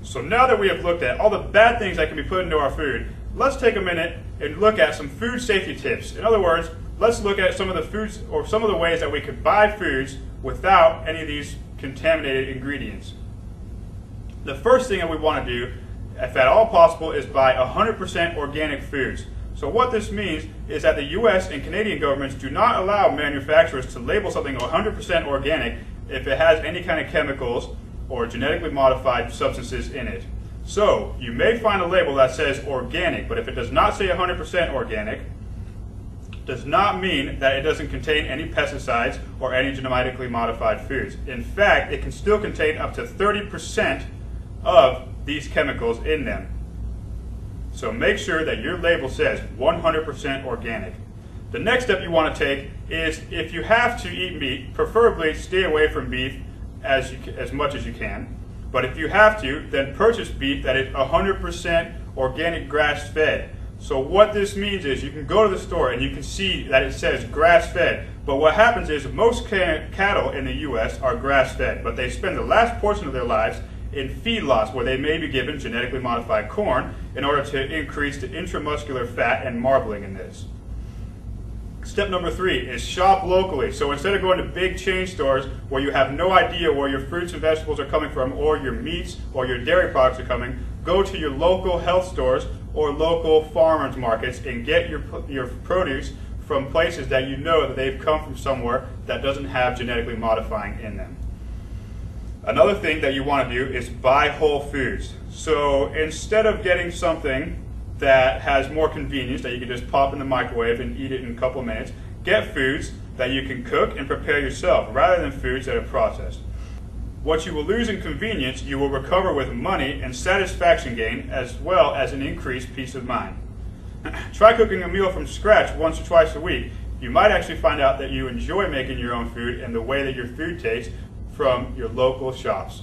So now that we have looked at all the bad things that can be put into our food, let's take a minute and look at some food safety tips. In other words, let's look at some of the foods or some of the ways that we could buy foods without any of these contaminated ingredients. The first thing that we want to do, if at all possible, is buy 100% organic foods. So what this means is that the US and Canadian governments do not allow manufacturers to label something 100% organic if it has any kind of chemicals or genetically modified substances in it. So you may find a label that says organic, but if it does not say 100% organic, does not mean that it doesn't contain any pesticides or any genetically modified foods. In fact, it can still contain up to 30% of these chemicals in them. So make sure that your label says 100% organic. The next step you want to take is, if you have to eat meat, preferably stay away from beef as much as you can. But if you have to, then purchase beef that is 100% organic grass-fed. So what this means is you can go to the store and you can see that it says grass-fed. But what happens is most cattle in the US are grass-fed, but they spend the last portion of their lives in feedlots where they may be given genetically modified corn in order to increase the intramuscular fat and marbling in this. Step number 3 is shop locally. So instead of going to big chain stores where you have no idea where your fruits and vegetables are coming from, or your meats or your dairy products are coming, go to your local health stores or local farmers markets and get your produce from places that you know that they've come from somewhere that doesn't have genetically modifying in them. Another thing that you want to do is buy whole foods. So instead of getting something that has more convenience that you can just pop in the microwave and eat it in a couple of minutes, get foods that you can cook and prepare yourself rather than foods that are processed. What you will lose in convenience, you will recover with money and satisfaction gain, as well as an increased peace of mind. Try cooking a meal from scratch once or twice a week. You might actually find out that you enjoy making your own food and the way that your food tastes from your local shops.